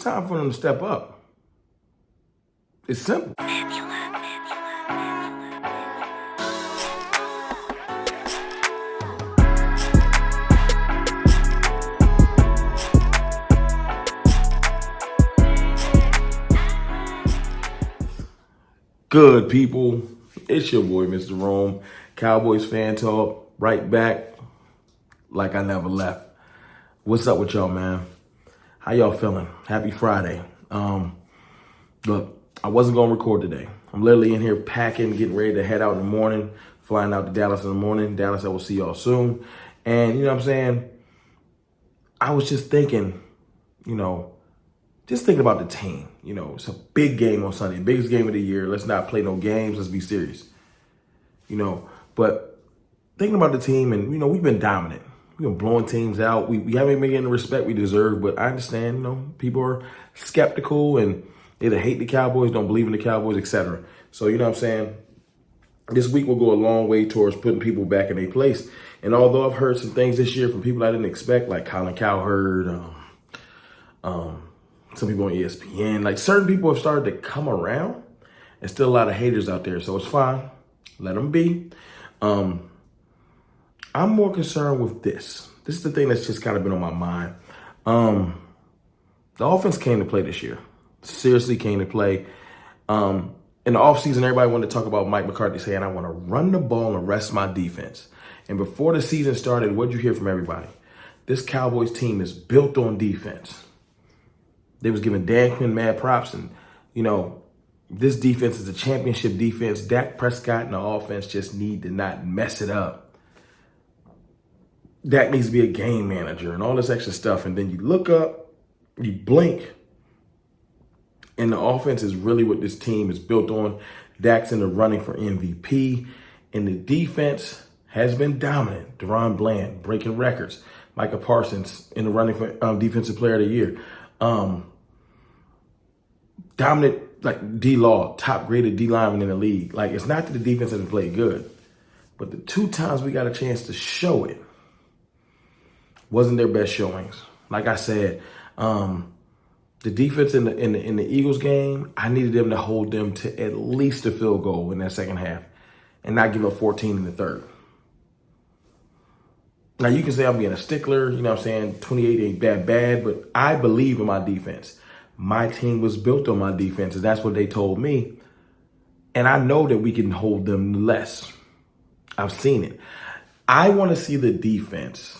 time for them to step up. It's simple. Good people, it's your boy, Mr. Rome, Cowboys fan talk, right back like I never left. What's up with y'all, man? How y'all feeling? Happy Friday. Look, I wasn't gonna record today. I'm literally in here packing, getting ready to head out in the morning, flying out to Dallas in the morning. Dallas, I will see y'all soon. And you know what I'm saying? I was just thinking, just thinking about the team. It's a big game on Sunday, biggest game of the year. Let's not play no games. Let's be serious. But thinking about the team, and we've been dominant. We've been blowing teams out. We haven't been getting the respect we deserve. But I understand, people are skeptical and they either hate the Cowboys, don't believe in the Cowboys, etc. So you know what I'm saying. This week will go a long way towards putting people back in their place. And although I've heard some things this year from people I didn't expect, like Colin Cowherd, some people on ESPN, like certain people have started to come around, and still a lot of haters out there. So it's fine. Let them be. I'm more concerned with this. This is the thing that's just kind of been on my mind. The offense came to play this year. Seriously came to play. In the offseason, everybody wanted to talk about Mike McCarthy saying, I want to run the ball and rest my defense. And before the season started, what did you hear from everybody? This Cowboys team is built on defense. They was giving Dan Quinn mad props. And, this defense is a championship defense. Dak Prescott and the offense just need to not mess it up. Dak needs to be a game manager and all this extra stuff. And then you look up, you blink, and the offense is really what this team is built on. Dak's in the running for MVP. And the defense has been dominant. Deron Bland breaking records. Micah Parsons in the running for Defensive Player of the Year. Dominant, like D-Law, top graded D lineman in the league. Like, it's not that the defense hasn't played good, but the two times we got a chance to show it wasn't their best showings. Like I said, the defense in the Eagles game, I needed them to hold them to at least a field goal in that second half and not give up 14 in the third. Now, you can say I'm being a stickler, 28 ain't that bad, but I believe in my defense. My team was built on my defense, and that's what they told me. And I know that we can hold them less. I've seen it. I want to see the defense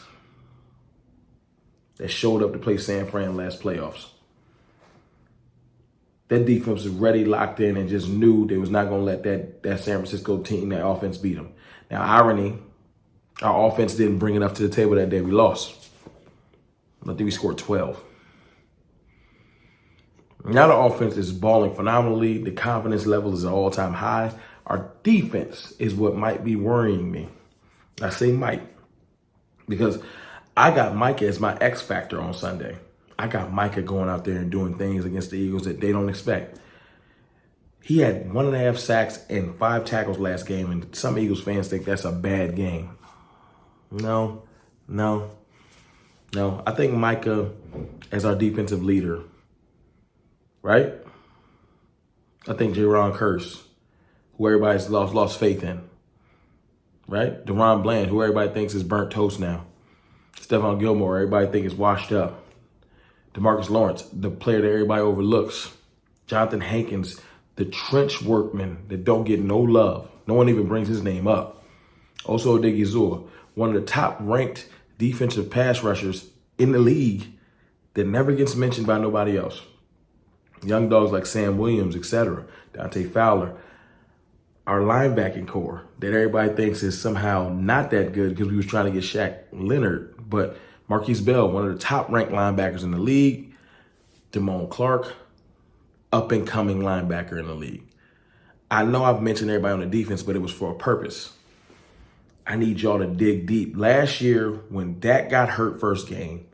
that showed up to play San Fran last playoffs. That defense was ready, locked in, and just knew they was not going to let that San Francisco team, that offense beat them. Now, irony, our offense didn't bring enough to the table that day. We lost. I think we scored 12. Now the offense is balling phenomenally. The confidence level is at an all-time high. Our defense is what might be worrying me. I say might because I got Micah as my X factor on Sunday. I got Micah going out there and doing things against the Eagles that they don't expect. He had 1.5 sacks and 5 tackles last game, and some Eagles fans think that's a bad game. No. I think Micah as our defensive leader, right? I think Jaron Curse, who everybody's lost faith in, right? Deron Bland, who everybody thinks is burnt toast now. Stephon Gilmore, everybody thinks is washed up. DeMarcus Lawrence, the player that everybody overlooks. Jonathan Hankins, the trench workman that don't get no love. No one even brings his name up. Also Odigizua, one of the top-ranked defensive pass rushers in the league that never gets mentioned by nobody else. Young dogs like Sam Williams, etc., Dante Fowler. Our linebacking core that everybody thinks is somehow not that good because we was trying to get Shaq Leonard. But Marquise Bell, one of the top-ranked linebackers in the league. Damone Clark, up-and-coming linebacker in the league. I know I've mentioned everybody on the defense, but it was for a purpose. I need y'all to dig deep. Last year, when Dak got hurt first game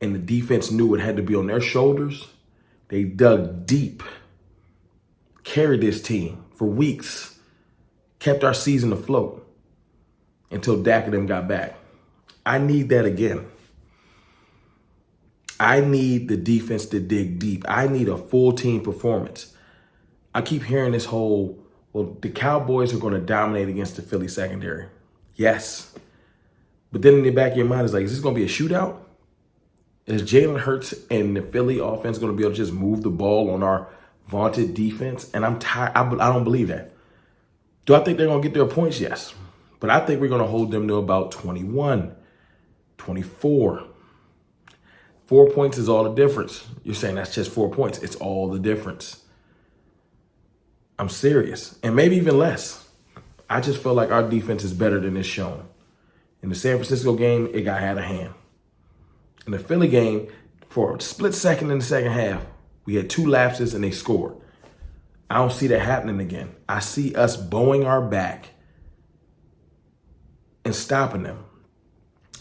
and the defense knew it had to be on their shoulders, they dug deep, carried this team for weeks, kept our season afloat until Dak and them got back. I need that again. I need the defense to dig deep. I need a full team performance. I keep hearing this whole, well, the Cowboys are going to dominate against the Philly secondary. Yes. But then in the back of your mind is like, is this going to be a shootout? Is Jalen Hurts and the Philly offense going to be able to just move the ball on our vaunted defense? And I'm tired. I don't believe that. Do I think they're going to get their points? Yes. But I think we're going to hold them to about 21, 24. 4 points is all the difference. You're saying that's just 4 points. It's all the difference. I'm serious. And maybe even less. I just feel like our defense is better than it's shown. In the San Francisco game, it got out of hand. In the Philly game, for a split second in the second half, we had 2 lapses and they scored. I don't see that happening again. I see us bowing our back and stopping them.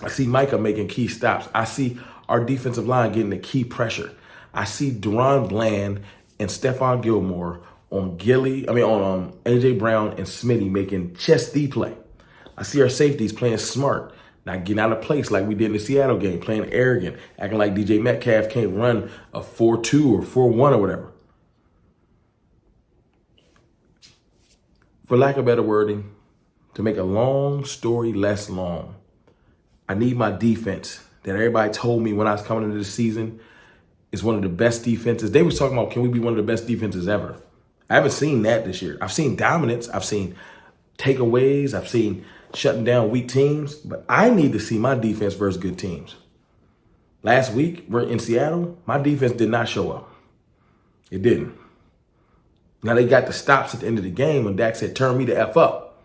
I see Micah making key stops. I see our defensive line getting the key pressure. I see Deron Bland and Stephon Gilmore on AJ Brown and Smitty making just the play. I see our safeties playing smart, not getting out of place like we did in the Seattle game, playing arrogant, acting like DJ Metcalf can't run a 4-2 or 4-1 or whatever. For lack of better wording, to make a long story less long, I need my defense that everybody told me when I was coming into the season is one of the best defenses. They was talking about, can we be one of the best defenses ever? I haven't seen that this year. I've seen dominance. I've seen takeaways. I've seen shutting down weak teams. But I need to see my defense versus good teams. Last week, we're in Seattle. My defense did not show up. It didn't. Now, they got the stops at the end of the game when Dak said, turn me the F up.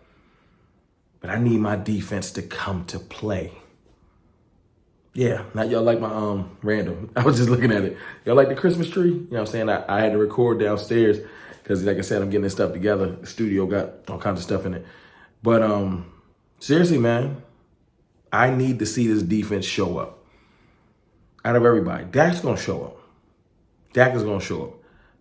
But I need my defense to come to play. Yeah, now y'all like my random. I was just looking at it. Y'all like the Christmas tree? You know what I'm saying? I had to record downstairs because, like I said, I'm getting this stuff together. The studio got all kinds of stuff in it. But seriously, man, I need to see this defense show up. Out of everybody, Dak's going to show up. Dak is going to show up.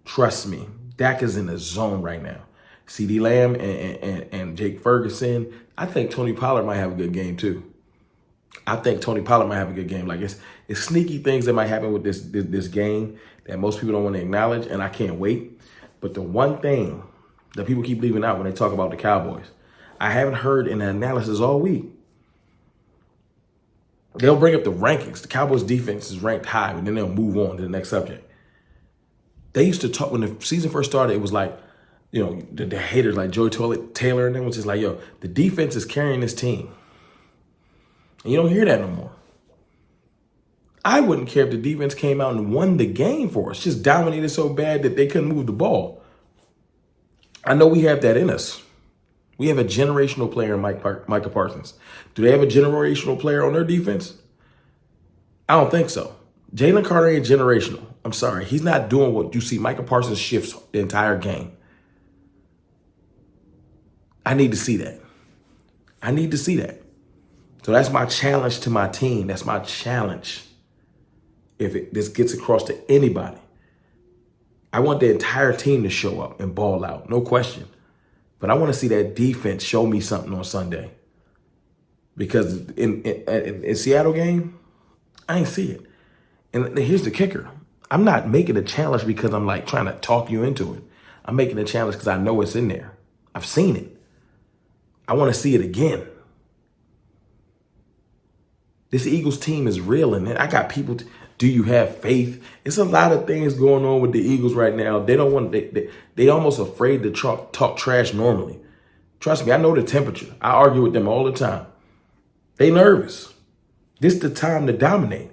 Trust me, Dak is in the zone right now. CeeDee Lamb and Jake Ferguson. I think Tony Pollard might have a good game too. I think Tony Pollard might have a good game. Like it's sneaky things that might happen with this game that most people don't want to acknowledge, and I can't wait. But the one thing that people keep leaving out when they talk about the Cowboys, I haven't heard in the analysis all week. They'll bring up the rankings. The Cowboys defense is ranked high, but then they'll move on to the next subject. They used to talk when the season first started. It was like, you know, the haters like Joey Taylor and them was just like, yo, the defense is carrying this team. And you don't hear that no more. I wouldn't care if the defense came out and won the game for us, just dominated so bad that they couldn't move the ball. I know we have that in us. We have a generational player in Micah Parsons. Do they have a generational player on their defense? I don't think so. Jalen Carter ain't generational. I'm sorry. He's not doing what you see Micah Parsons shifts the entire game. I need to see that. I need to see that. So that's my challenge to my team. That's my challenge. If this gets across to anybody, I want the entire team to show up and ball out, no question. But I want to see that defense show me something on Sunday. Because in Seattle game, I ain't see it. And here's the kicker. I'm not making a challenge because I'm like trying to talk you into it. I'm making a challenge because I know it's in there. I've seen it. I want to see it again. This Eagles team is real, and I got people. Do you have faith? It's a lot of things going on with the Eagles right now. They don't want. They almost afraid to talk trash normally. Trust me, I know the temperature. I argue with them all the time. They nervous. This is the time to dominate.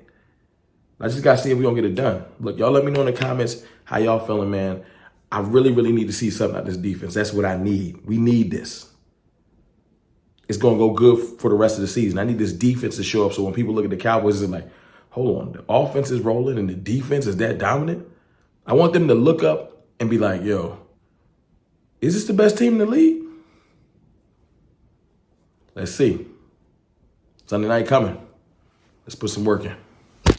I just gotta see if we gonna get it done. Look, y'all let me know in the comments how y'all feeling, man. I really, really need to see something out of this defense. That's what I need. We need this. It's going to go good for the rest of the season. I need this defense to show up so when people look at the Cowboys, it's like, hold on, the offense is rolling and the defense is that dominant? I want them to look up and be like, yo, is this the best team in the league? Let's see. Sunday night coming. Let's put some work in.